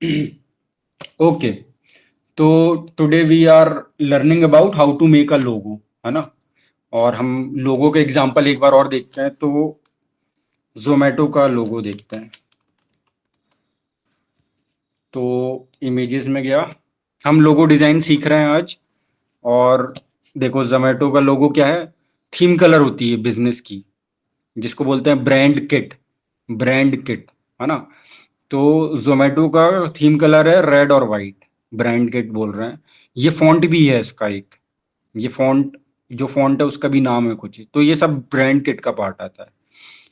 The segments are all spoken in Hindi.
ओके, तो today we are learning about how to make a logo, है ना। और हम लोगो के एग्जांपल एक बार और देखते हैं। तो जोमेटो का लोगो देखते हैं। तो इमेजेस में गया, हम लोगो डिजाइन सीख रहे हैं आज। और देखो जोमेटो का लोगो क्या है, थीम कलर होती है बिजनेस की, जिसको बोलते हैं ब्रांड किट। ब्रांड किट, है ना। तो जोमेटो का थीम कलर है रेड और वाइट, ब्रांड किट बोल रहे हैं। ये फॉन्ट भी है इसका एक, ये फॉन्ट, जो फॉन्ट है उसका भी नाम है कुछ, तो ये सब ब्रांड किट का पार्ट आता है।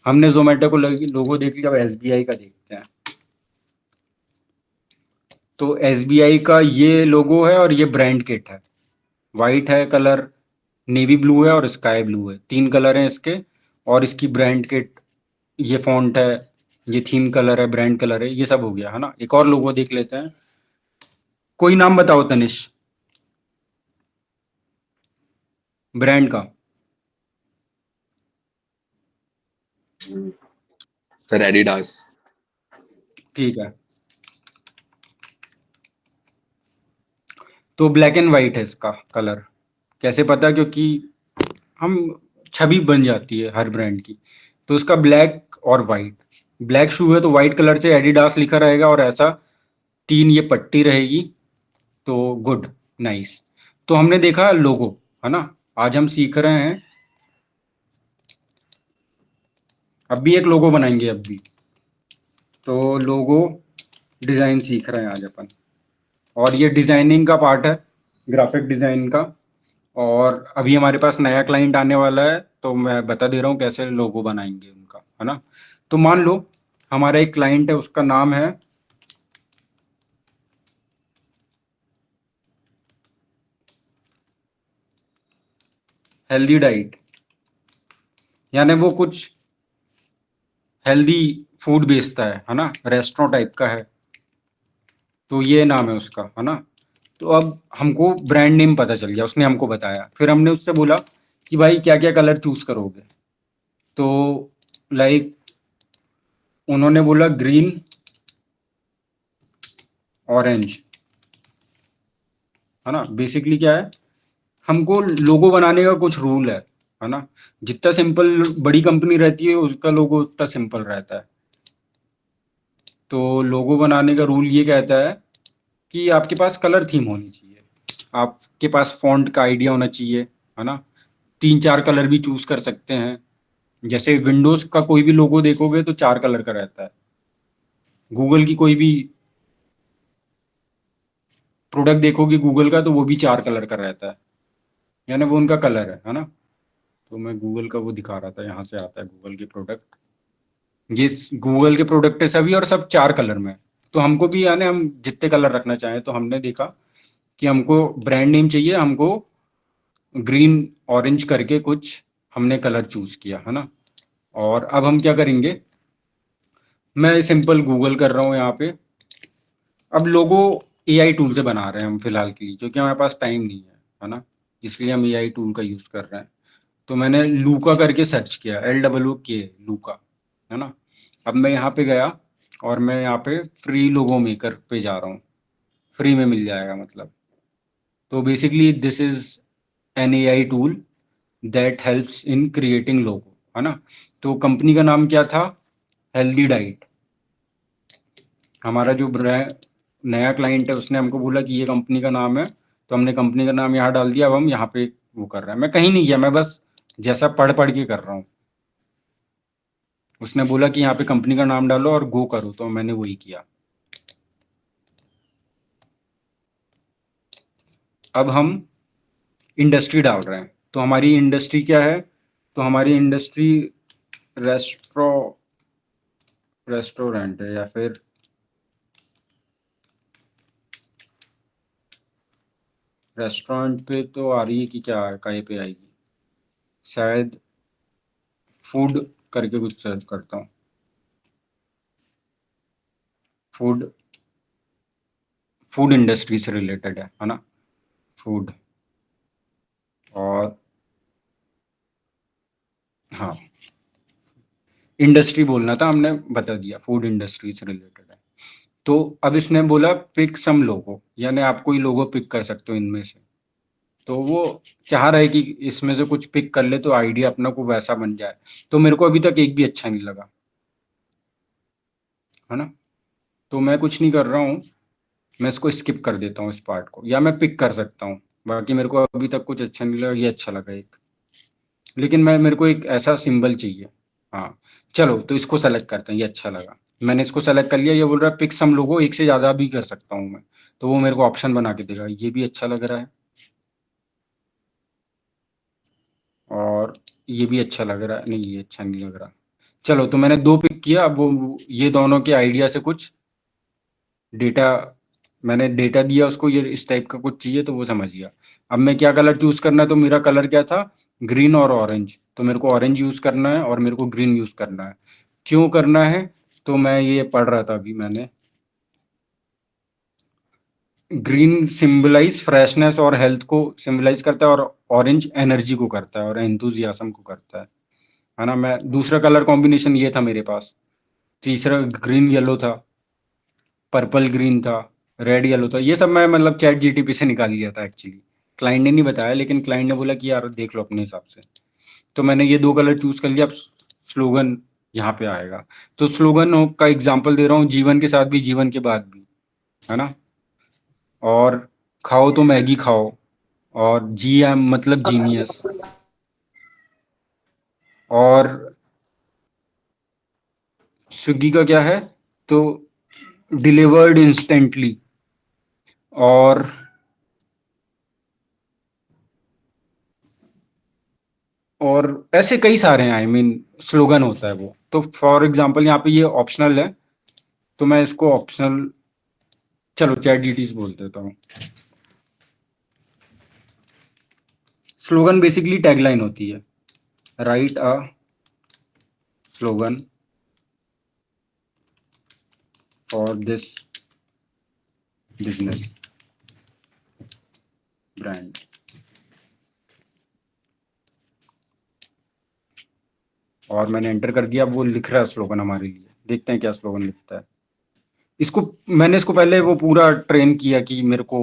हमने जोमेटो को लोगो देख लिया, अब एसबीआई का देखते हैं। तो एसबीआई का ये लोगो है और ये ब्रांड किट है। वाइट है कलर, नेवी ब्लू है और स्काई ब्लू है, तीन कलर हैं इसके। और इसकी ब्रांड किट, ये फॉन्ट है, ये थीम कलर है, ब्रांड कलर है, ये सब हो गया, है ना। एक और लोगो देख लेते हैं। कोई नाम बताओ तनिष, ब्रांड का। Sir Adidas. ठीक है, तो ब्लैक एंड वाइट है इसका कलर। कैसे पता, क्योंकि हम छवि बन जाती है हर ब्रांड की। तो उसका ब्लैक और वाइट, ब्लैक शू है तो वाइट कलर से एडिडास लिखा रहेगा, और ऐसा तीन ये पट्टी रहेगी। तो गुड, नाइस। तो हमने देखा लोगो, है ना। आज हम सीख रहे हैं, अब भी एक लोगो बनाएंगे अब भी। तो लोगो डिजाइन सीख रहे हैं आज अपन, और ये डिजाइनिंग का पार्ट है, ग्राफिक डिजाइन का। और अभी हमारे पास नया क्लाइंट आने वाला है, तो मैं बता दे रहा हूँ कैसे लोगो बनाएंगे उनका, है ना। तो मान लो हमारा एक क्लाइंट है, उसका नाम है हेल्दी डाइट, यानी वो कुछ हेल्दी फूड बेचता है ना, रेस्टोरेंट टाइप का है। तो ये नाम है उसका, है ना। तो अब हमको ब्रांड नेम पता चल गया, उसने हमको बताया। फिर हमने उससे बोला कि भाई क्या क्या कलर चूज करोगे। तो लाइक उन्होंने बोला ग्रीन, ऑरेंज, है ना। बेसिकली क्या है, हमको लोगो बनाने का कुछ रूल है ना। जितना सिंपल बड़ी कंपनी रहती है उसका लोगो उतना सिंपल रहता है। तो लोगो बनाने का रूल ये कहता है कि आपके पास कलर थीम होनी चाहिए, आपके पास फॉन्ट का आइडिया होना चाहिए, है ना। तीन चार कलर भी चूज कर सकते हैं। जैसे विंडोज का कोई भी लोगो देखोगे तो चार कलर का रहता है। गूगल की कोई भी प्रोडक्ट देखोगे गूगल का, तो वो भी चार कलर का रहता है, यानी वो उनका कलर है ना। तो मैं गूगल का वो दिखा रहा था, यहाँ से आता है गूगल के प्रोडक्ट। ये गूगल के प्रोडक्ट है सभी, और सब चार कलर में। तो हमको भी, यानी हम जितने कलर रखना चाहें। तो हमने देखा कि हमको ब्रांड नेम चाहिए, हमको ग्रीन ऑरेंज करके कुछ हमने कलर चूज किया, है ना। और अब हम क्या करेंगे, मैं सिंपल गूगल कर रहा हूँ यहाँ पे। अब लोगो एआई टूल से बना रहे हैं हम फिलहाल के लिए, क्योंकि हमारे पास टाइम नहीं है ना। इसलिए हम एआई टूल का यूज कर रहे हैं। तो मैंने लूका करके सर्च किया, LWK, लूका, है ना। अब मैं यहाँ पे गया, और मैं यहाँ पे फ्री लोगो मेकर पे जा रहा हूँ, फ्री में मिल जाएगा मतलब। तो basically this is an AI tool that helps in creating logo, है ना। तो कंपनी का नाम क्या था, हेल्दी डाइट। हमारा जो नया क्लाइंट है उसने हमको बोला कि ये कंपनी का नाम है, तो हमने कंपनी का नाम यहाँ डाल दिया। अब हम यहाँ पे वो कर रहे हैं, मैं कहीं नहीं किया, मैं बस जैसा पढ़ पढ़ के कर रहा हूँ। उसने बोला कि यहाँ पे कंपनी का नाम डालो और गो करो, तो मैंने वही किया। अब हम इंडस्ट्री डाल रहे हैं। तो हमारी इंडस्ट्री क्या है, तो हमारी इंडस्ट्री रेस्ट्रो रेस्टोरेंट है, या फिर रेस्टोरेंट पे तो आ रही है कि क्या कहीं पे आएगी, शायद फूड करके कुछ सर्च करता हूँ। फूड, फूड इंडस्ट्री से रिलेटेड है ना। फूड, और हाँ, इंडस्ट्री बोलना था, हमने बता दिया फूड इंडस्ट्री से रिलेटेड है। तो अब इसने बोला पिक सम लोगो, यानी आप कोई लोगो पिक कर सकते हो इनमें से। तो वो चाह रहा है कि इसमें से कुछ पिक कर ले तो आइडिया अपना को वैसा बन जाए। तो मेरे को अभी तक एक भी अच्छा नहीं लगा, है ना। तो मैं कुछ नहीं कर रहा हूँ, मैं इसको स्किप कर देता हूँ इस पार्ट को, या मैं पिक कर सकता हूँ। बाकी मेरे को अभी तक कुछ अच्छा नहीं लगा, ये अच्छा लगा एक। लेकिन मैं मेरे को एक ऐसा सिंबल चाहिए। हाँ, चलो तो इसको सेलेक्ट करते हैं, ये अच्छा लगा। मैंने इसको सेलेक्ट कर लिया, ये बोल रहा है पिक सम लोगो, एक से ज़्यादा भी कर सकता हूँ मैं। तो वो मेरे को ऑप्शन बना के देगा, ये भी अच्छा लग रहा है। और ये भी अच्छा लग रहा है, नहीं ये अच्छा नहीं लग रहा। चलो तो मैंने 2 पिक किया, अब वो ये दोनों के आइडिया से कुछ डेटा, मैंने डेटा दिया उसको, ये इस टाइप का कुछ चाहिए तो वो समझ गया। अब मैं क्या कलर चूज़ करना है, तो मेरा कलर क्या था? ग्रीन और ऑरेंज। तो मेरे को ऑरेंज यूज़ करना है और मेरे को ग्रीन यूज़ करना है। क्यों करना है? तो मैं ये पढ़ रहा था अभी मैंने। ग्रीन सिंबलाइज़ फ्रेशनेस और हेल्थ को सिंबलाइज़ करता है, और ऑरेंज एनर्जी को करता है और एंथुसियाज़्म को करता है ना? मैं दूसरा कलर कॉम्बिनेशन ये था मेरे पास। तीसरा ग्रीन येलो था, पर्पल ग्रीन था, रेड येलो था। ये सब मैं मतलब चैट जीटीपी से निकाल लिया था एक्चुअली। क्लाइंट ने नहीं बताया, लेकिन क्लाइंट ने बोला कि यार देख लो अपने हिसाब से। तो मैंने ये 2 कलर चूज़ कर लिया। अब स्लोगन यहाँ पे आएगा। तो स्लोगन का एग्ज़ाम्पल दे रहा हूँ, जीवन के साथ भी, जीवन के बाद भी, है ना? और खाओ तो मैगी खाओ, और जीएम मतलब जीनियस, और स्विग्गी का क्या है? तो डिलीवर्ड इंस्टेंटली। और और ऐसे कई सारे हैं, आई मीन स्लोगन होता है वो। तो फॉर एग्जांपल यहाँ पे ये ऑप्शनल है, तो मैं इसको ऑप्शनल, चलो चैट जीटी से बोल देता हूँ। स्लोगन बेसिकली टैगलाइन होती है। Right a slogan for this business brand. और मैंने एंटर कर दिया, वो लिख रहा है स्लोगन हमारे लिए। देखते हैं क्या स्लोगन लिखता है। इसको मैंने इसको पहले वो पूरा ट्रेन किया कि मेरे को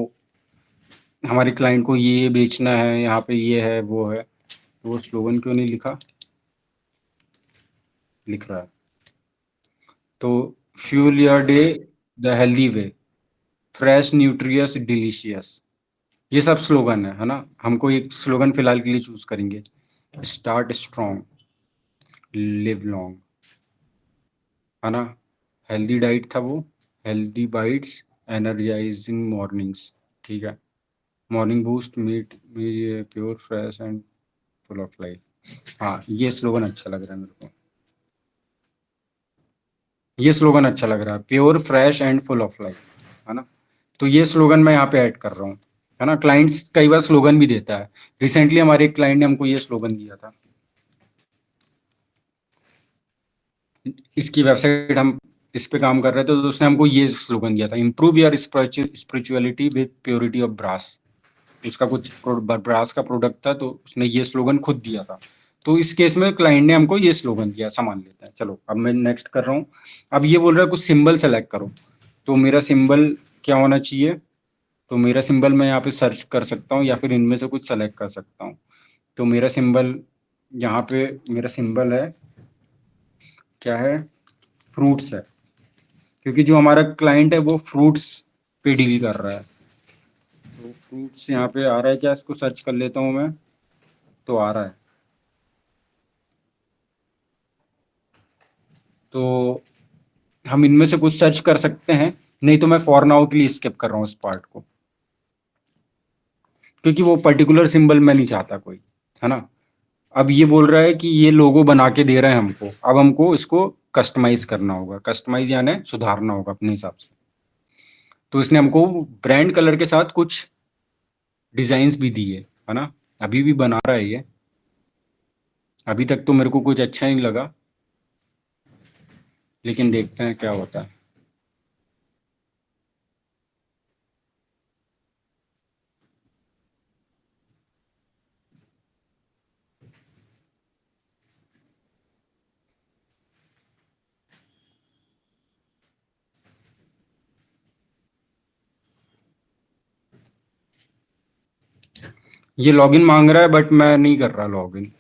हमारे क्लाइंट को ये बेचना है, यहाँ पे ये है वो है। तो वो स्लोगन क्यों नहीं लिखा? लिख रहा है। तो fuel your day the healthy way, fresh nutritious delicious. ये सब स्लोगन है ना? हमको एक स्लोगन फिलहाल के लिए चूज करेंगे। स्टार्ट स्ट्रॉन्ग, लिव लॉन्ग, है ना? हेल्दी डाइट था वो, हेल्दी बाइट्स, एनर्जाइजिंग मॉर्निंग्स। ठीक है। Morning boost, meet pure fresh and full of life. हाँ, ये स्लोगन अच्छा लग रहा है मेरे को। ये स्लोगन अच्छा लग रहा है, pure fresh and full of life, है ना? तो ये स्लोगन मैं यहाँ पे ऐड कर रहा हूँ, है ना? क्लाइंट्स कई बार स्लोगन भी देता है। रिसेंटली हमारे एक क्लाइंट ने हमको ये स्लोगन दिया था। इसकी वेबसाइट हम इस पे काम कर रहे थे, तो उसने हमको ये स्लोगन दिया था, improve your spirituality with purity of brass. उसका कुछ ब्रास का प्रोडक्ट था, तो उसने ये स्लोगन खुद दिया था। तो इस केस में क्लाइंट ने हमको ये स्लोगन दिया, सामान लेते हैं। चलो अब मैं नेक्स्ट कर रहा हूँ। अब ये बोल रहा है कुछ सिंबल सेलेक्ट करो। तो मेरा सिंबल क्या होना चाहिए? तो मेरा सिंबल मैं यहाँ पे सर्च कर सकता हूँ, या फिर इनमें से कुछ सेलेक्ट कर सकता हूँ। तो मेरा सिंबल यहाँ पे, मेरा सिंबल है, क्या है? फ्रूट्स है। क्योंकि जो हमारा क्लाइंट है वो फ्रूट्स पे डील कर रहा है। तो फ्रूट्स यहाँ पे आ रहा है क्या? इसको सर्च कर लेता हूँ मैं। तो आ रहा है। तो हम इनमें से कुछ सर्च कर सकते हैं, नहीं तो मैं फॉर नाउ के लिए स्किप कर रहा हूँ इस पार्ट को, क्योंकि वो पर्टिकुलर सिंबल मैं नहीं चाहता कोई, है ना? अब ये बोल रहा है कि ये लोगो बना के दे रहे हैं हमको, अब हमको इसको कस्टमाइज करना होगा। कस्टमाइज यानी सुधारना होगा अपने हिसाब से। तो इसने हमको ब्रांड कलर के साथ कुछ डिजाइन्स भी दिए, है ना? अभी भी बना रहा है ये। अभी तक तो मेरे को कुछ अच्छा नहीं लगा, लेकिन देखते हैं क्या होता है। ये लॉगिन मांग रहा है बट मैं नहीं कर रहा लॉगिन।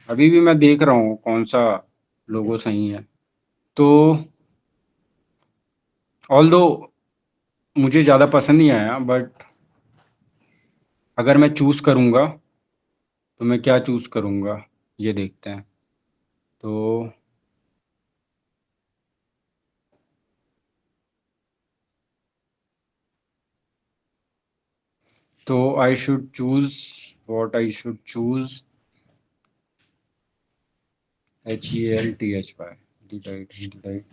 अभी भी मैं देख रहा हूँ कौन सा लोगो सही है। तो ऑल्दो मुझे ज़्यादा पसंद नहीं आया, बट अगर मैं चूज़ करूँगा तो मैं क्या चूज़ करूँगा ये देखते हैं। तो I should choose what I should choose. HELTHY डिटाइट।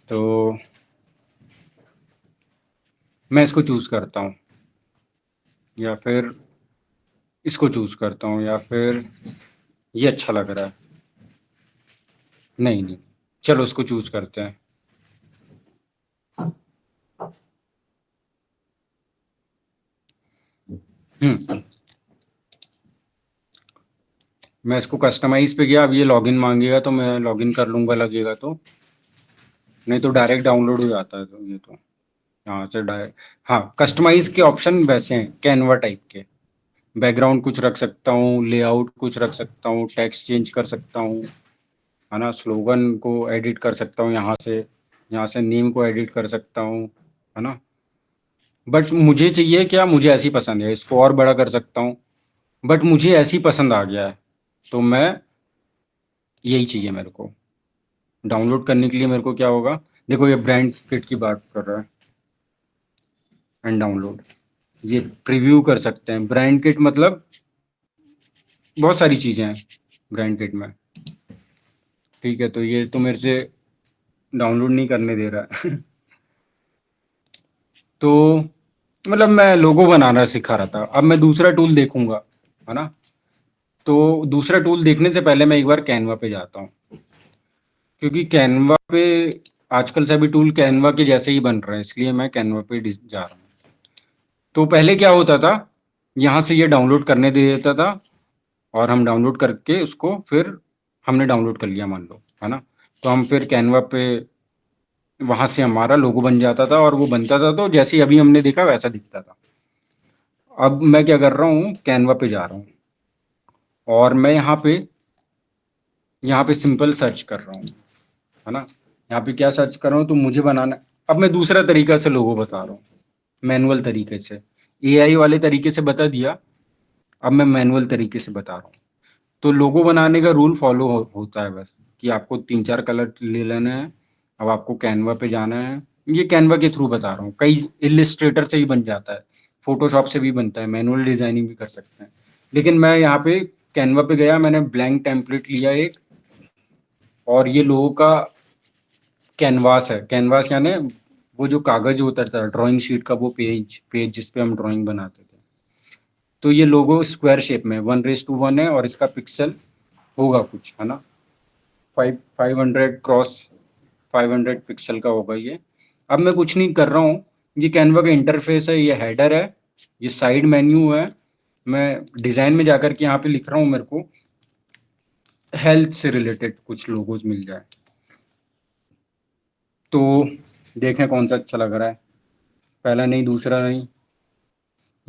तो मैं इसको चूज़ करता हूँ, या फिर इसको चूज़ करता हूँ, या फिर ये अच्छा लग रहा है। नहीं, नहीं, चलो इसको चूज़ करते हैं। मैं इसको कस्टमाइज़ पे गया, अब ये लॉगिन माँगेगा तो मैं लॉगिन कर लूँगा लगेगा तो, नहीं तो डायरेक्ट डाउनलोड हो जाता है। तो ये तो यहाँ से डायरेक्ट, हाँ, कस्टमाइज़ के ऑप्शन वैसे हैं कैनवा टाइप के। बैकग्राउंड कुछ रख सकता हूँ, लेआउट कुछ रख सकता हूँ, टेक्स्ट चेंज कर सकता हूँ, है ना? स्लोगन को एडिट कर सकता हूँ यहाँ से नेम को एडिट कर सकता हूँ, है ना? बट मुझे चाहिए क्या, मुझे ऐसी पसंद है, इसको और बड़ा कर सकता हूँ, बट मुझे ऐसी पसंद आ गया है, तो मैं यही चाहिए मेरे को। डाउनलोड करने के लिए मेरे को क्या होगा, देखो ये ब्रांड किट की बात कर रहा है, एंड डाउनलोड, ये प्रीव्यू कर सकते हैं। ब्रांड किट मतलब बहुत सारी चीज़ें हैं ब्रांड किट में, ठीक है? तो ये तो मेरे से डाउनलोड नहीं करने दे रहा है। तो मतलब मैं लोगो बनाना सिखा रहा था, अब मैं दूसरा टूल देखूंगा, है ना? तो दूसरा टूल देखने से पहले मैं एक बार कैनवा पे जाता हूँ, क्योंकि कैनवा पे आजकल सभी टूल कैनवा के जैसे ही बन रहे हैं, इसलिए मैं कैनवा पे जा रहा हूँ। तो पहले क्या होता था, यहाँ से ये डाउनलोड करने दे देता था, और हम डाउनलोड करके उसको फिर हमने डाउनलोड कर लिया मान लो, है ना? तो हम फिर कैनवा पे वहाँ से हमारा लोगो बन जाता था, और वो बनता था तो जैसे ही अभी हमने देखा वैसा दिखता था। अब मैं क्या कर रहा हूँ, कैनवा पे जा रहा हूँ, और मैं यहाँ पे सिंपल सर्च कर रहा हूँ, है ना? यहाँ पे क्या सर्च कर रहा हूँ, तो मुझे बनाना, अब मैं दूसरा तरीका से लोगो बता रहा हूँ, मैनुअल तरीके से। AI वाले तरीके से बता दिया, अब मैं मैनुअल तरीके से बता रहा हूँ। तो लोगो बनाने का रूल फॉलो होता है बस, कि आपको 3-4 कलर ले लेना है। अब आपको कैनवा पे जाना है, ये कैनवा के थ्रू बता रहा हूँ, कई इलिस्ट्रेटर से भी बन जाता है, फोटोशॉप से भी बनता है, मैनुअल डिजाइनिंग भी कर सकते हैं। लेकिन मैं यहाँ पे कैनवा पे गया, मैंने ब्लैंक टेम्पलेट लिया एक, और ये लोगों का कैनवास है। कैनवास यानी वो जो कागज होता था ड्राइंग शीट का, वो पेज पेज जिस पे हम ड्राइंग बनाते थे। तो ये लोगो स्क्वायर शेप में 1:1 है, और इसका पिक्सल होगा कुछ, है ना? 500 क्रॉस 500 पिक्सल का होगा ये। अब मैं कुछ नहीं कर रहा हूँ, ये कैनवा का इंटरफेस है, ये हेडर है, ये साइड मेन्यू है। मैं डिज़ाइन में जाकर के यहाँ पे लिख रहा हूँ, मेरे को हेल्थ से रिलेटेड कुछ लोगोज मिल जाए, तो देखें कौन सा अच्छा लग रहा है। पहला नहीं, दूसरा नहीं,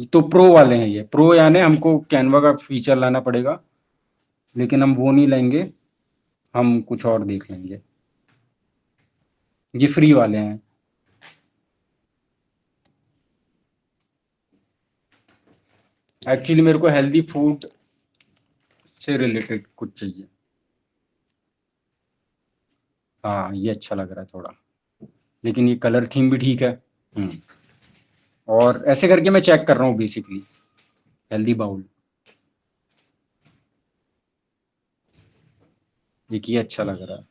तो प्रो वाले हैं ये। प्रो यानी हमको कैनवा का फीचर लाना पड़ेगा, लेकिन हम वो नहीं लेंगे, हम कुछ और देख लेंगे। ये फ्री वाले हैं। एक्चुअली मेरे को हेल्दी फूड से रिलेटेड कुछ चाहिए। हाँ, ये अच्छा लग रहा है थोड़ा, लेकिन ये कलर थीम भी ठीक है। हम्म। और ऐसे करके मैं चेक कर रहा हूँ बेसिकली, हेल्दी बाउल, ये अच्छा लग रहा है।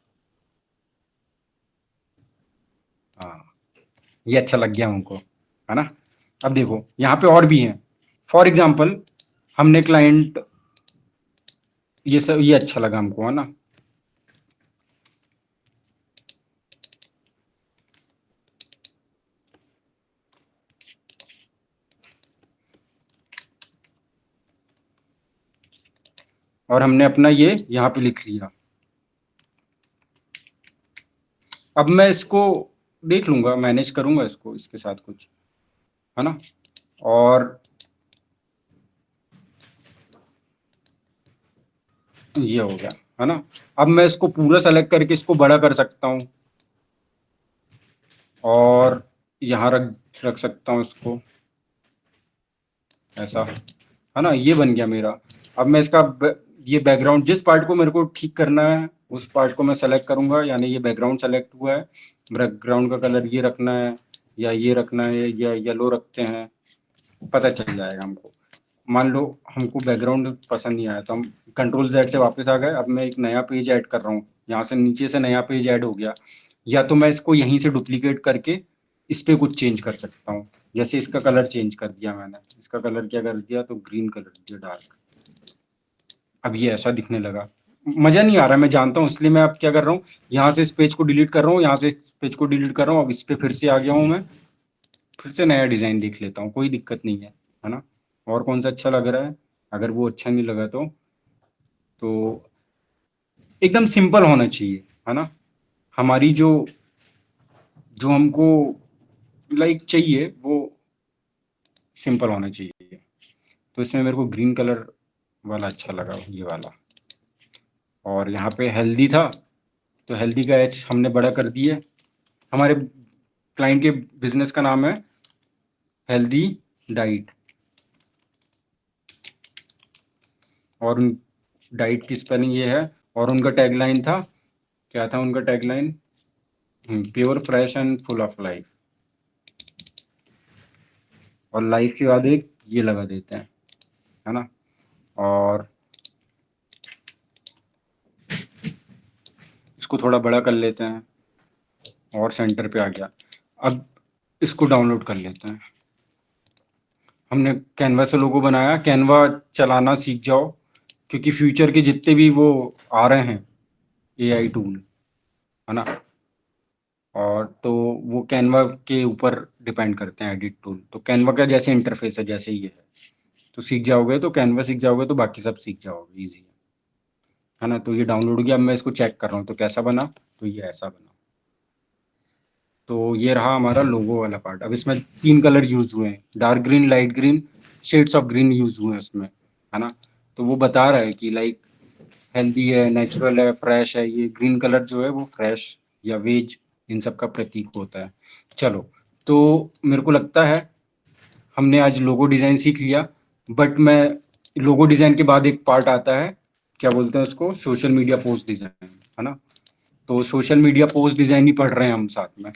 हाँ, ये अच्छा लग गया हमको, है ना? अब देखो यहाँ पे और भी हैं। फॉर एग्जाम्पल, हमने क्लाइंट, ये सब, ये अच्छा लगा हमको, है ना? और हमने अपना ये यहाँ पे लिख लिया। अब मैं इसको देख लूंगा, मैनेज करूंगा इसको, इसके साथ कुछ, है ना? और ये हो गया, है ना। अब मैं इसको पूरा सेलेक्ट करके इसको बड़ा कर सकता हूँ और यहाँ रख रख सकता हूँ इसको, ऐसा, है ना। ये बन गया मेरा। अब मैं इसका ये बैकग्राउंड, जिस पार्ट को मेरे को ठीक करना है उस पार्ट को मैं सेलेक्ट करूंगा, यानी ये बैकग्राउंड सेलेक्ट हुआ है, बैकग्राउंड का कलर ये रखना है या ये रखना है या येलो रखते हैं, पता चल जाएगा हमको। मान लो हमको बैकग्राउंड पसंद नहीं आया तो हम कंट्रोल जेड से वापस आ गए। अब मैं एक नया पेज ऐड कर रहा हूँ, यहाँ से नीचे से नया पेज ऐड हो गया। या तो मैं इसको यहीं से डुप्लीकेट करके इस पे कुछ चेंज कर सकता हूँ। जैसे इसका कलर चेंज कर दिया मैंने, इसका कलर क्या कर दिया, तो ग्रीन कलर दिया डार्क। अब ये ऐसा दिखने लगा, मजा नहीं आ रहा, मैं जानता हूँ, इसलिए मैं अब क्या कर रहा हूँ, यहाँ से इस पेज को डिलीट कर रहा हूँ, यहाँ से इस पेज को डिलीट कर रहा हूँ। अब इस पे फिर से आ गया हूँ मैं, फिर से नया डिजाइन देख लेता हूँ, कोई दिक्कत नहीं है ना। और कौन सा अच्छा लग रहा है, अगर वो अच्छा नहीं लगा तो एकदम सिंपल होना चाहिए, है ना। हमारी जो जो हमको लाइक चाहिए वो सिंपल होना चाहिए। तो इसमें मेरे को ग्रीन कलर वाला अच्छा लगा, ये वाला। और यहाँ पे हेल्दी था तो हेल्दी का एच हमने बड़ा कर दिया। हमारे क्लाइंट के बिजनेस का नाम है हेल्दी डाइट, और उन डाइट की स्पेलिंग ये है। और उनका टैगलाइन था, क्या था उनका tagline, pure fresh and full of life. और लाइफ के बाद एक ये लगा देते हैं, है ना। और इसको थोड़ा बड़ा कर लेते हैं और सेंटर पे आ गया। अब इसको डाउनलोड कर लेते हैं। हमने कैनवा से लोगो बनाया, कैनवा चलाना सीख जाओ, क्योंकि फ्यूचर के जितने भी वो आ रहे हैं एआई टूल, है ना, और तो वो कैनवा के ऊपर डिपेंड करते हैं एडिट टूल। तो कैनवा का जैसे इंटरफेस है जैसे ही है, तो सीख जाओगे, तो कैनवा सीख जाओगे तो बाकी सब सीख जाओगे, ईजी है ना। तो ये डाउनलोड हो गया, अब मैं इसको चेक कर रहा हूँ तो कैसा बना, तो ये ऐसा बना। तो ये रहा हमारा लोगो वाला पार्ट। अब इसमें 3 कलर यूज हुए हैं, dark green, light green, shades of green use हुए हैं इसमें, है ना। तो वो बता रहा है कि लाइक हेल्दी है, नेचुरल है, फ्रेश है। ये ग्रीन कलर जो है वो फ्रेश या वेज इन सब का प्रतीक होता है। चलो, तो मेरे को लगता है हमने आज लोगो डिज़ाइन सीख लिया। बट मैं लोगो डिज़ाइन के बाद एक पार्ट आता है, क्या बोलते हैं उसको, सोशल मीडिया पोस्ट डिज़ाइन, है ना। तो सोशल मीडिया पोस्ट डिज़ाइन ही पढ़ रहे हैं हम साथ में।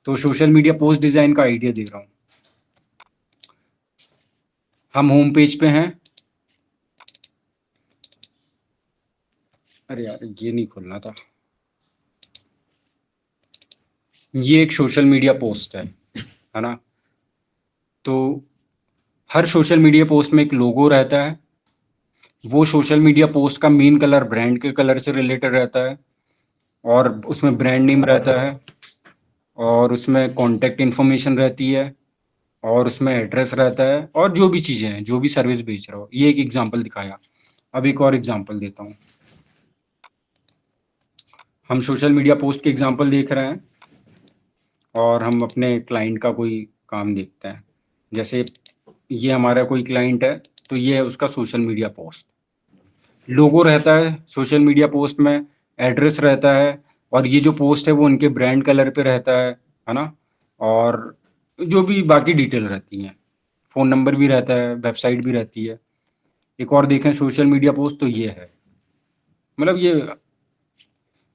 तो सोशल मीडिया पोस्ट डिज़ाइन का आइडिया दे रहा हूँ। हम होम पेज पे हैं, अरे यार ये नहीं खोलना था। ये एक सोशल मीडिया पोस्ट है ना। तो हर सोशल मीडिया पोस्ट में एक लोगो रहता है। वो सोशल मीडिया पोस्ट का मेन कलर ब्रांड के कलर से रिलेटेड रहता है, और उसमें ब्रांड नेम रहता है, और उसमें कॉन्टैक्ट इन्फॉर्मेशन रहती है, और उसमें एड्रेस रहता है, और जो भी चीज़ें हैं, जो भी सर्विस बेच रहा हो। ये एक एग्जांपल दिखाया। अब एक और एग्जांपल देता हूँ। हम सोशल मीडिया पोस्ट के एग्जांपल देख रहे हैं और हम अपने क्लाइंट का कोई काम देखते हैं। जैसे ये हमारा कोई क्लाइंट है, तो ये है उसका सोशल मीडिया पोस्ट। लोगो रहता है सोशल मीडिया पोस्ट में, एड्रेस रहता है, और ये जो पोस्ट है वो उनके ब्रांड कलर पे रहता है ना। और जो भी बाकी डिटेल रहती हैं, फ़ोन नंबर भी रहता है, वेबसाइट भी रहती है। एक और देखें सोशल मीडिया पोस्ट, तो ये है, मतलब ये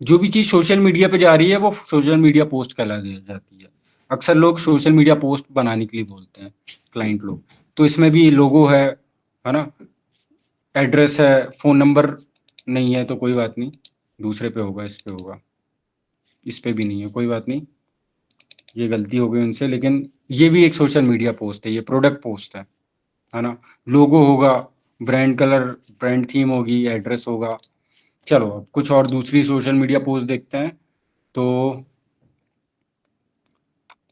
जो भी चीज़ सोशल मीडिया पे जा रही है वो सोशल मीडिया पोस्ट कहला दी जाती है। अक्सर लोग सोशल मीडिया पोस्ट बनाने के लिए बोलते हैं, क्लाइंट लोग। तो इसमें भी लोगो है ना, एड्रेस है, फ़ोन नंबर नहीं है तो कोई बात नहीं, दूसरे पे होगा, इस पे होगा, इस पे भी नहीं है, कोई बात नहीं, ये गलती हो गई उनसे। लेकिन ये भी एक सोशल मीडिया पोस्ट है, ये प्रोडक्ट पोस्ट है ना। लोगो होगा, ब्रांड कलर, ब्रांड थीम होगी, एड्रेस होगा। चलो अब कुछ और दूसरी सोशल मीडिया पोस्ट देखते हैं। तो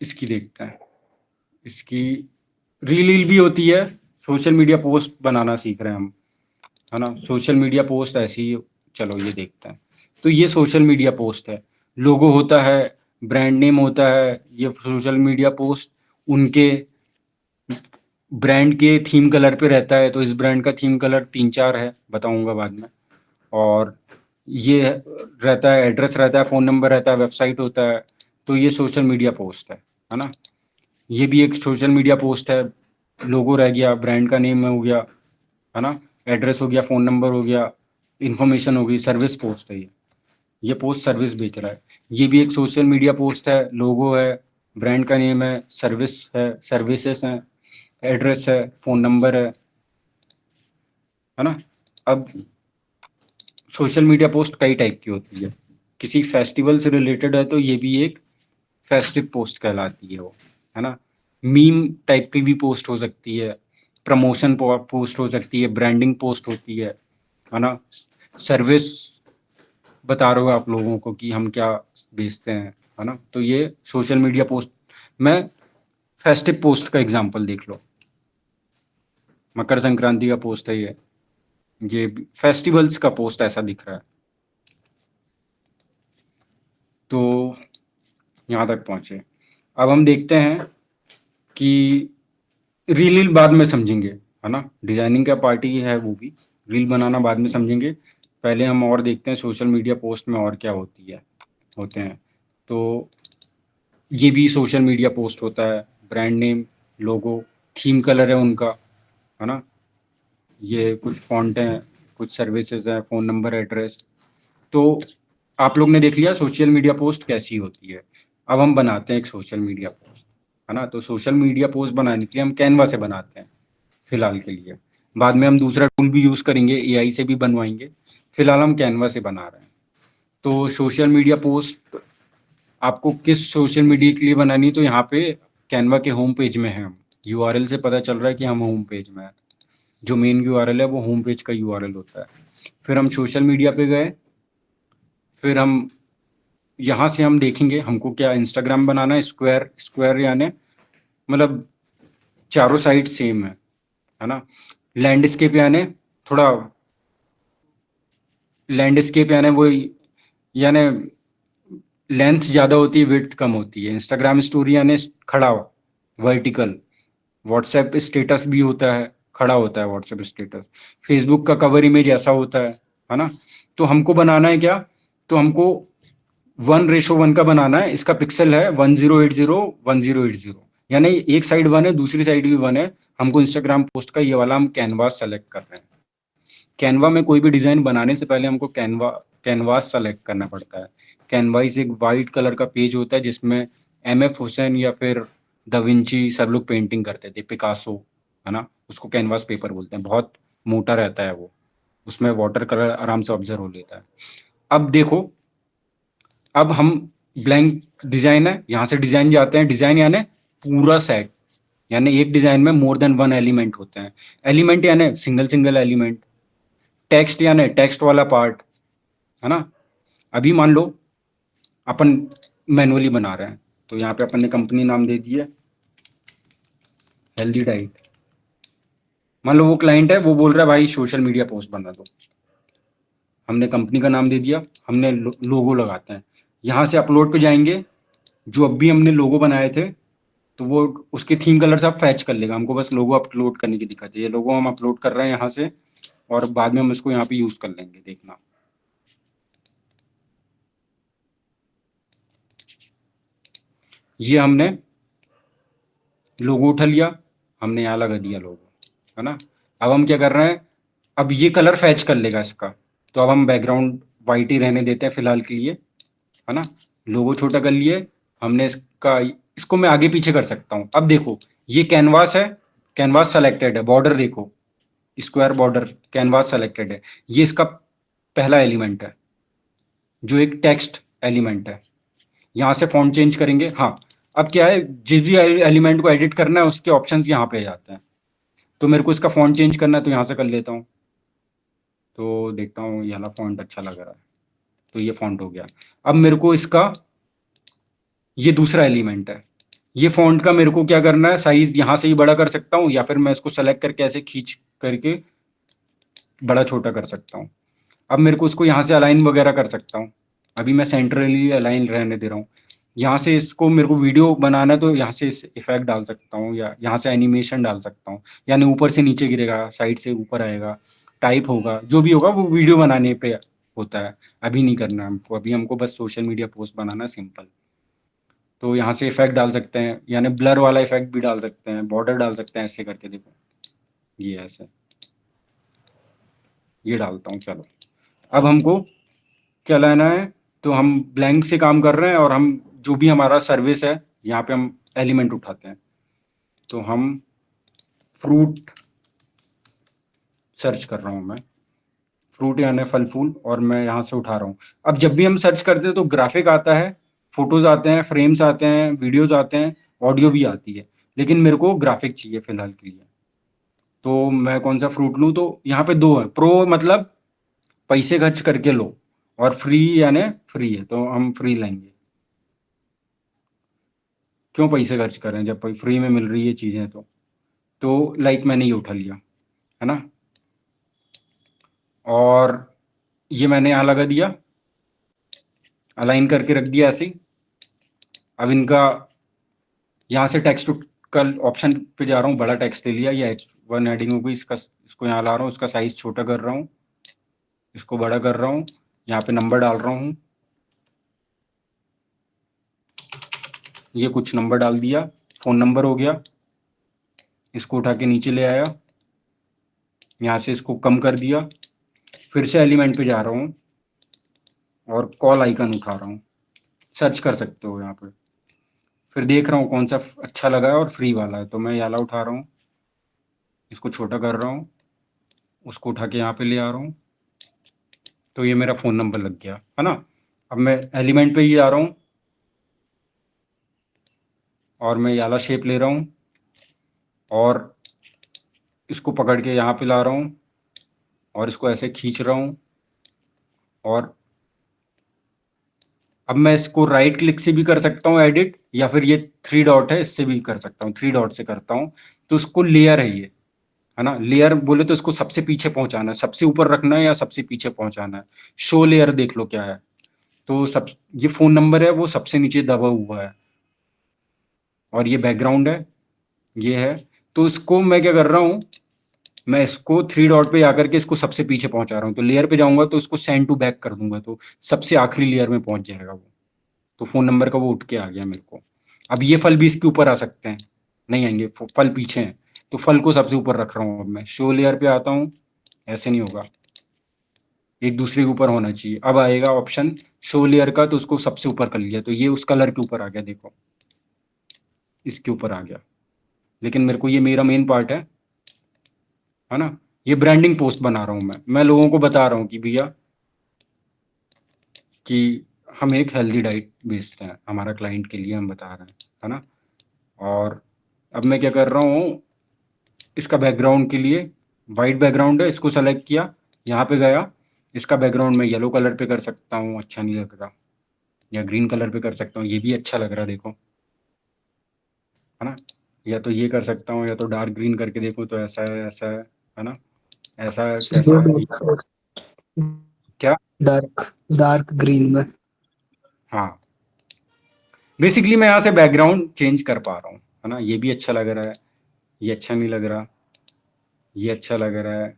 इसकी देखते हैं, इसकी रील रील भी होती है, सोशल मीडिया पोस्ट बनाना सीख रहे हैं हम, है ना। सोशल मीडिया पोस्ट ऐसी ही, चलो ये देखते हैं। तो ये सोशल मीडिया पोस्ट है, लोगो होता है, ब्रांड नेम होता है। ये सोशल मीडिया पोस्ट उनके ब्रांड के थीम कलर पे रहता है। तो इस ब्रांड का थीम कलर 3-4 है, बताऊंगा बाद में। और ये रहता है, एड्रेस रहता है, फ़ोन नंबर रहता है, वेबसाइट होता है। तो ये सोशल मीडिया पोस्ट है ना? ये भी एक सोशल मीडिया पोस्ट है। लोगो रह गया, ब्रांड का नेम हो गया, है ना? एड्रेस हो गया, फ़ोन नंबर हो गया, इन्फॉर्मेशन हो गई, सर्विस पोस्ट है ये। ये पोस्ट सर्विस बेच रहा है। ये भी एक सोशल मीडिया पोस्ट है, लोगो है, ब्रांड का नेम है, सर्विस है, सर्विसेज हैं, एड्रेस है, फ़ोन नंबर है ना? अब सोशल मीडिया पोस्ट कई टाइप की होती है। किसी फेस्टिवल से रिलेटेड है तो ये भी एक फेस्टिव पोस्ट कहलाती है वो, है ना? मीम टाइप की भी पोस्ट हो सकती है, प्रमोशन पोस्ट हो सकती है, ब्रांडिंग पोस्ट होती है ना? सर्विस बता रहे हो आप लोगों को कि हम क्या बेचते हैं, है ना? तो ये सोशल मीडिया पोस्ट में फेस्टिव पोस्ट का एग्जांपल देख लो। मकर संक्रांति का पोस्ट है ये फेस्टिवल्स का पोस्ट ऐसा दिख रहा है। तो यहाँ तक पहुँचे। अब हम देखते हैं कि रील बाद में समझेंगे, है ना? डिजाइनिंग का पार्टी है वो भी, रील बनाना बाद में समझेंगे। पहले हम और देखते हैं सोशल मीडिया पोस्ट में और क्या होते हैं। तो ये भी सोशल मीडिया पोस्ट होता है, ब्रांड नेम, लोगो, थीम कलर है उनका, है ना? ये कुछ फॉन्ट हैं, कुछ सर्विसेज हैं, फ़ोन नंबर, एड्रेस। तो आप लोग ने देख लिया सोशल मीडिया पोस्ट कैसी होती है। अब हम बनाते हैं एक सोशल मीडिया पोस्ट, है ना? तो सोशल मीडिया पोस्ट बनाने के लिए हम कैनवा से बनाते हैं फिलहाल के लिए। बाद में हम दूसरा टूल भी यूज़ करेंगे, एआई से भी बनवाएंगे। फिलहाल हम कैनवा से बना रहे हैं। तो सोशल मीडिया पोस्ट आपको किस सोशल मीडिया के लिए बनानी है, तो यहाँ पे कैनवा के होम पेज में है हम। यूआरएल से पता चल रहा है कि हम होम पेज में हैं। जो मेन यूआरएल है वो होम पेज का यूआरएल होता है। फिर हम सोशल मीडिया पे गए, फिर हम यहाँ से हम देखेंगे हमको क्या इंस्टाग्राम बनाना है, स्क्वायर स्क्वायर यानी मतलब चारों साइड सेम है ना? लैंडस्केप यानी थोड़ा लैंडस्केप यानी वो यानी लेंथ ज़्यादा होती है, विड्थ कम होती है। इंस्टाग्राम स्टोरी यानी खड़ा वर्टिकल। व्हाट्सएप स्टेटस भी होता है, खड़ा होता है व्हाट्सएप स्टेटस। फेसबुक का कवर इमेज ऐसा होता है ना? तो हमको बनाना है क्या? तो हमको 1:1 का बनाना है। इसका पिक्सल है 1080 1080, यानी एक साइड 1 है, दूसरी साइड भी 1 है। हमको इंस्टाग्राम पोस्ट का ये वाला हम कैनवास सेलेक्ट कर रहे हैं। कैनवा में कोई भी डिज़ाइन बनाने से पहले हमको कैनवास सेलेक्ट करना पड़ता है। कैनवास एक वाइट कलर का पेज होता है जिसमें एमएफ हुसैन या फिर दा विंची सब लोग पेंटिंग करते थे, पिकासो, है ना? उसको कैनवास पेपर बोलते हैं। बहुत मोटा रहता है वो, उसमें वाटर कलर आराम से ऑब्जर्व हो लेता है। अब देखो, अब हम ब्लैंक डिज़ाइन है, यहाँ से डिज़ाइन जाते हैं। डिज़ाइन यानी पूरा सेट, यानी एक डिज़ाइन में मोर देन 1 एलिमेंट होते हैं। एलिमेंट यानी सिंगल सिंगल एलिमेंट। टेक्स्ट यानी टेक्स्ट वाला पार्ट, है ना? अभी मान लो अपन मैनुअली बना रहे हैं, तो यहाँ पे अपन ने कंपनी नाम दे दिया हेल्दी डाइट। मान लो वो क्लाइंट है, वो बोल रहा है भाई सोशल मीडिया पोस्ट बना दो। हमने कंपनी का नाम दे दिया, हमने लोगो लगाते हैं। यहाँ से अपलोड पे जाएंगे, जो अब भी हमने लोगो बनाए थे तो वो उसके थीम कलर से आप फैच कर लेगा। हमको बस लोगो अपलोड करने की दिक्कत है। ये लोगो हम अपलोड कर रहे हैं यहाँ से, और बाद में हम इसको यहाँ पे यूज़ कर लेंगे, देखना। ये हमने लोगो उठा लिया, हमने यहाँ लगा दिया लोगो, है ना? अब हम क्या कर रहे हैं, अब ये कलर फैच कर लेगा इसका। तो अब हम बैकग्राउंड वाइट ही रहने देते हैं फिलहाल के लिए, है ना? लोगो छोटा कर लिए हमने इसका। इसको मैं आगे पीछे कर सकता हूँ। अब देखो, ये कैनवास है, कैनवास सेलेक्टेड है। बॉर्डर देखो, स्क्वायर बॉर्डर, कैनवास सेलेक्टेड है। ये इसका पहला एलिमेंट है, जो एक टेक्स्ट एलिमेंट है। यहाँ से फॉन्ट चेंज करेंगे। हाँ, अब क्या है, जिस भी एलिमेंट को एडिट करना है उसके ऑप्शंस यहाँ पे आ जाते हैं। तो मेरे को इसका फॉन्ट चेंज करना है तो यहाँ से कर लेता हूँ। तो देखता हूँ ये वाला फॉन्ट अच्छा लग रहा है, तो ये फॉन्ट हो गया। अब मेरे को इसका, ये दूसरा एलिमेंट है, ये फॉन्ट का मेरे को क्या करना है, साइज यहाँ से ही बड़ा कर सकता हूँ, या फिर मैं इसको सेलेक्ट करके ऐसे खींच करके बड़ा छोटा कर सकता हूँ। अब मेरे को इसको यहाँ से अलाइन वगैरह कर सकता हूँ। अभी मैं सेंट्रली अलाइन रहने दे रहा हूँ। यहाँ से इसको मेरे को वीडियो बनाना है तो यहाँ से इस इफेक्ट डाल सकता हूँ, या यहाँ से एनिमेशन डाल सकता हूँ। यानी ऊपर से नीचे गिरेगा, साइड से ऊपर आएगा, टाइप होगा, जो भी होगा वो वीडियो बनाने पे होता है, अभी नहीं करना है हमको, अभी हमको बस सोशल मीडिया पोस्ट बनाना है सिंपल। तो यहाँ से इफेक्ट डाल सकते हैं, यानी ब्लर वाला इफेक्ट भी डाल सकते हैं, बॉर्डर डाल सकते हैं, ऐसे करके देखो ये ऐसे, ये डालता हूँ। चलो अब हमको क्या लाना है, तो हम ब्लैंक से काम कर रहे हैं और हम जो भी हमारा सर्विस है यहाँ पे हम एलिमेंट उठाते हैं। तो हम फ्रूट सर्च कर रहा हूँ मैं, फ्रूट यानी फल फूल, और मैं यहाँ से उठा रहा हूँ। अब जब भी हम सर्च करते हैं तो ग्राफिक आता है, फोटोज आते हैं, फ्रेम्स आते हैं, वीडियोज आते हैं, ऑडियो भी आती है, लेकिन मेरे को ग्राफिक चाहिए फिलहाल के लिए। तो मैं कौन सा फ्रूट लूँ, तो यहाँ पे दो है, प्रो मतलब पैसे खर्च करके लो, और फ्री यानी फ्री है, तो हम फ्री लेंगे। क्यों पैसे खर्च करें जब फ्री में मिल रही है चीज़ें, तो लाइक मैंने ये उठा लिया, है ना, और ये मैंने यहाँ लगा दिया, अलाइन करके रख दिया ऐसे ही। अब इनका यहाँ से टेक्स्ट का ऑप्शन पे जा रहा हूँ, बड़ा टेक्स्ट ले लिया, ये H1 हेडिंग हो गई, इसको यहाँ ला रहा हूँ, इसका साइज छोटा कर रहा हूँ, इसको बड़ा कर रहा हूँ, यहाँ पे नंबर डाल रहा हूँ, ये कुछ नंबर डाल दिया, फ़ोन नंबर हो गया, इसको उठा के नीचे ले आया, यहाँ से इसको कम कर दिया, फिर से एलिमेंट पे जा रहा हूँ और कॉल आइकन उठा रहा हूँ, सर्च कर सकते हो यहाँ पे, फिर देख रहा हूँ कौन सा अच्छा लगा है और फ्री वाला है, तो मैं ये वाला उठा रहा हूँ, इसको छोटा कर रहा हूँ, उसको उठा के यहाँ पे ले आ रहा हूँ, तो ये मेरा फ़ोन नंबर लग गया, है ना। अब मैं एलिमेंट पे ही आ रहा हूँ और मैं ये वाला शेप ले रहा हूँ और इसको पकड़ के यहाँ पे ला रहा हूँ और इसको ऐसे खींच रहा हूँ, और अब मैं इसको राइट क्लिक से भी कर सकता हूँ एडिट, या फिर ये थ्री डॉट है इससे भी कर सकता हूँ, थ्री डॉट से करता हूँ। तो इसको लेयर है ना, लेयर बोले तो इसको सबसे पीछे पहुंचाना है, सबसे ऊपर रखना है या सबसे पीछे पहुंचाना है। शो लेयर देख लो क्या है, तो सब ये फ़ोन नंबर है वो सबसे नीचे दबा हुआ है, और ये बैकग्राउंड है, ये है। तो इसको मैं क्या कर रहा हूँ, मैं इसको थ्री डॉट पे आकर के इसको सबसे पीछे पहुंचा रहा हूँ, तो लेयर पे जाऊंगा तो इसको सेंड टू बैक कर दूंगा, तो सबसे आखिरी लेयर में पहुंच जाएगा वो। तो फ़ोन नंबर का वो उठ के आ गया मेरे को। अब ये फल भी इसके ऊपर आ सकते हैं, नहीं आएंगे, फल पीछे हैं, तो फल को सबसे ऊपर रख रहा हूँ। अब मैं शो लेयर पे आता हूँ, ऐसे नहीं होगा, एक दूसरे के ऊपर होना चाहिए। अब आएगा ऑप्शन शो लेयर का, तो उसको सबसे ऊपर कर लिया, तो ये उस कलर के ऊपर आ गया, देखो इसके ऊपर आ गया। लेकिन मेरे को ये मेरा मेन पार्ट है ना। ये ब्रांडिंग पोस्ट बना रहा हूँ मैं लोगों को बता रहा हूँ कि भैया कि हम एक हेल्दी डाइट बेचते हैं, हमारा क्लाइंट के लिए हम बता रहे हैं, है ना। और अब मैं क्या कर रहा हूँ, इसका बैकग्राउंड के लिए वाइट बैकग्राउंड है, इसको सेलेक्ट किया, यहाँ पे गया, इसका बैकग्राउंड मैं येलो कलर पे कर सकता हूँ, अच्छा नहीं लग रहा, या ग्रीन कलर पे कर सकता हूँ, ये भी अच्छा लग रहा है, देखो, है ना। या तो ये कर सकता हूँ, या तो डार्क ग्रीन करके देखो, तो ऐसा है, ऐसा है ना, ऐसा कैसा है क्या। डार्क डार्क ग्रीन में। हाँ, बेसिकली मैं यहाँ से बैकग्राउंड चेंज कर पा रहा हूँ, है ना। ये भी अच्छा लग रहा है, ये अच्छा नहीं लग रहा, ये अच्छा लग रहा है,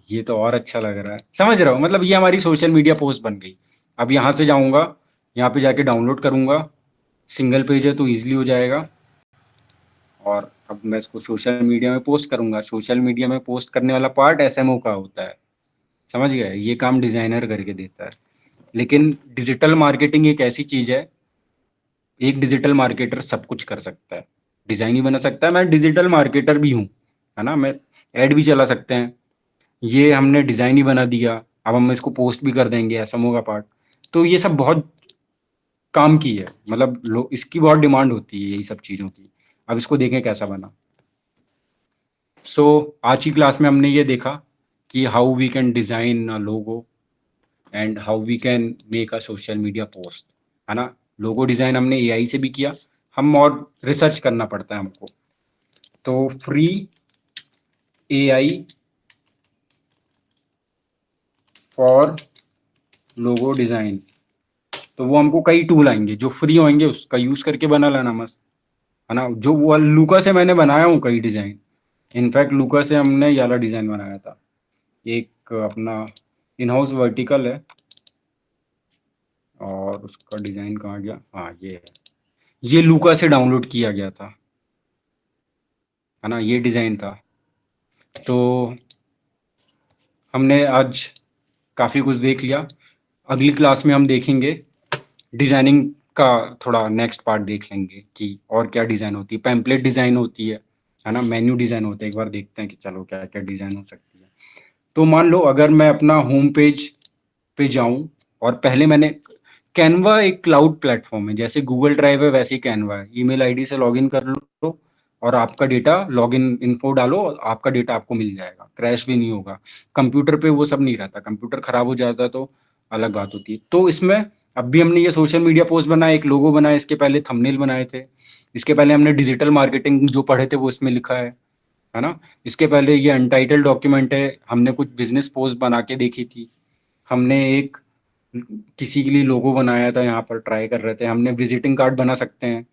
ये तो और अच्छा लग रहा है, समझ रहा हो, मतलब ये हमारी सोशल मीडिया पोस्ट बन गई। अब यहाँ से जाऊँगा, यहाँ पे जाके डाउनलोड करूँगा, सिंगल पेज है तो ईजिली हो जाएगा, और अब मैं इसको सोशल मीडिया में पोस्ट करूँगा। सोशल मीडिया में पोस्ट करने वाला पार्ट एसएमओ का होता है, समझ गए, ये काम डिज़ाइनर करके देता है। लेकिन डिजिटल मार्केटिंग एक ऐसी चीज़ है, एक डिजिटल मार्केटर सब कुछ कर सकता है, डिज़ाइन ही बना सकता है, मैं डिजिटल मार्केटर भी हूँ, है ना, मैं ऐड भी चला सकते हैं, ये हमने डिज़ाइन ही बना दिया, अब हम इसको पोस्ट भी कर देंगे एसएमओ का पार्ट। तो ये सब बहुत काम की है, मतलब इसकी बहुत डिमांड होती है यही सब चीज़ों की। अब इसको देखें कैसा बना। सो आज की क्लास में हमने ये देखा कि how we can design a logo and how we can make a social media post, है ना। लोगो डिज़ाइन हमने एआई से भी किया, हम और रिसर्च करना पड़ता है हमको। तो free AI for logo design, तो वो हमको कई टूल आएंगे जो फ्री होंगे, उसका यूज़ करके बना लेना मस्त, है ना। जो वो लूका से मैंने बनाया हूँ कई डिज़ाइन, इनफैक्ट लूका से हमने ये वाला डिज़ाइन बनाया था, एक अपना इन हाउस वर्टिकल है और उसका डिज़ाइन कहाँ गया, हाँ ये है, ये लूका से डाउनलोड किया गया था, है ना, ये डिज़ाइन था। तो हमने आज काफ़ी कुछ देख लिया। अगली क्लास में हम देखेंगे डिज़ाइनिंग का, थोड़ा नेक्स्ट पार्ट देख लेंगे कि और क्या डिज़ाइन होती है। पैम्पलेट डिज़ाइन होती है ना, मेन्यू डिज़ाइन होता है। एक बार देखते हैं कि चलो क्या क्या डिज़ाइन हो सकती है। तो मान लो अगर मैं अपना होम पेज पे जाऊं और पहले मैंने कैनवा एक क्लाउड प्लेटफॉर्म है, जैसे गूगल ड्राइव है वैसे ही कैनवा है। ईमेल आईडी से लॉगिन कर लो और आपका डेटा, लॉगिन इन्फो डालो, आपका डेटा आपको मिल जाएगा, क्रैश भी नहीं होगा। कंप्यूटर पे वो सब नहीं रहता, कंप्यूटर खराब हो जाता तो अलग बात होती है। तो इसमें अब भी हमने ये सोशल मीडिया पोस्ट बनाया, एक लोगो बनाया, इसके पहले थंबनेल बनाए थे, इसके पहले हमने डिजिटल मार्केटिंग जो पढ़े थे वो इसमें लिखा है ना। इसके पहले ये अनटाइटल्ड डॉक्यूमेंट है, हमने कुछ बिजनेस पोस्ट बना के देखी थी। हमने एक किसी के लिए लोगो बनाया था, यहाँ पर ट्राई कर रहे थे। हमने विजिटिंग कार्ड बना सकते हैं,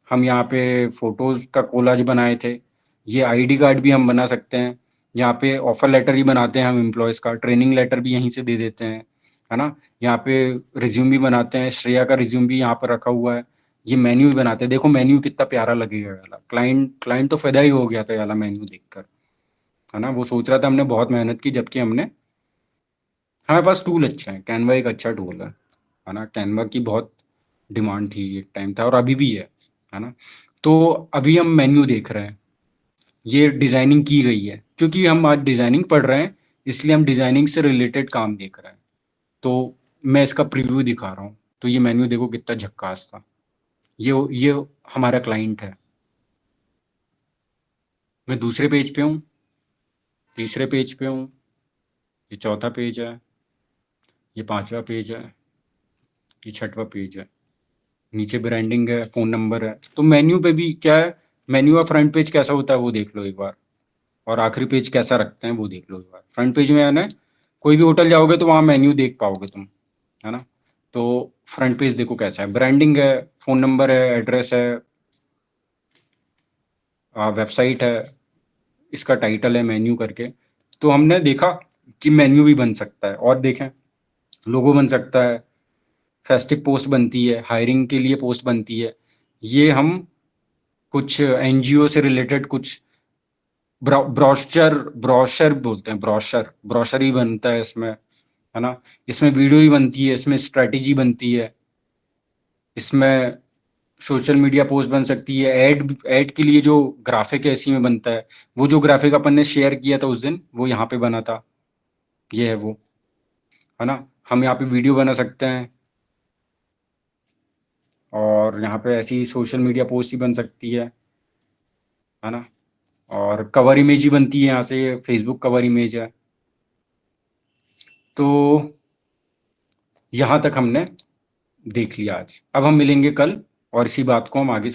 हम यहाँ पे फोटोज का कोलाज बनाए थे। ये आईडी कार्ड भी हम बना सकते हैं, यहाँ पे ऑफर लेटर ही बनाते हैं हम एम्प्लॉयज़ का, ट्रेनिंग लेटर भी यहीं से दे देते हैं, है ना। यहाँ पे रिज्यूम भी बनाते हैं, श्रेया का रिज्यूम भी यहाँ पर रखा हुआ है। ये मेन्यू भी बनाते हैं, देखो मेन्यू कितना प्यारा लगेगा वाला। क्लाइंट क्लाइंट तो फायदा ही हो गया था ये वाला मेन्यू देखकर, है ना। वो सोच रहा था हमने बहुत मेहनत की, जबकि हमने, हमारे पास टूल अच्छा है, कैनवा एक अच्छा टूल है ना। कैनवा की बहुत डिमांड थी, एक टाइम था और अभी भी है ना। तो अभी हम मेन्यू देख रहे हैं, ये डिज़ाइनिंग की गई है, क्योंकि हम आज डिज़ाइनिंग पढ़ रहे हैं इसलिए हम डिज़ाइनिंग से रिलेटेड काम देख रहे हैं। तो मैं इसका प्रीव्यू दिखा रहा हूँ। तो ये मेन्यू देखो कितना झक्कास था। ये हमारा क्लाइंट है। मैं दूसरे पेज पे हूँ, तीसरे पेज पे हूँ, ये चौथा पेज है, ये पांचवा पेज है, ये छठवां पेज है, नीचे ब्रांडिंग है, फ़ोन नंबर है। तो मेन्यू पे भी क्या है, मेन्यू का फ्रंट पेज कैसा होता है वो देख लो एक बार, और आखिरी पेज कैसा रखते हैं वो देख लो एक बार। फ्रंट पेज में है ना, कोई भी होटल जाओगे तो वहाँ मेन्यू देख पाओगे तुम, है ना। तो फ्रंट पेज देखो कैसा है, ब्रांडिंग है, फ़ोन नंबर है, एड्रेस है, वेबसाइट है, इसका टाइटल है मेन्यू करके। तो हमने देखा कि मेन्यू भी बन सकता है, और देखें लोगो बन सकता है, फेस्टिव पोस्ट बनती है, हायरिंग के लिए पोस्ट बनती है। ये हम कुछ एनजीओ से रिलेटेड कुछ ब्रोशर ब्रोशर बोलते हैं, ब्रोशर ब्रोशर ही बनता है इसमें, है ना। इसमें वीडियो ही बनती है, इसमें स्ट्रेटेजी बनती है, इसमें सोशल मीडिया पोस्ट बन सकती है, ऐड के लिए जो ग्राफिक है इसी में बनता है। वो जो ग्राफिक अपन ने शेयर किया था उस दिन वो यहाँ पे बना था, ये है वो, है ना। हम यहाँ पे वीडियो बना सकते हैं और यहाँ पे ऐसी सोशल मीडिया पोस्ट ही बन सकती है ना। और कवर इमेज ही बनती है यहाँ से, फेसबुक कवर इमेज है। तो यहाँ तक हमने देख लिया आज। अब हम मिलेंगे कल और इसी बात को हम आगे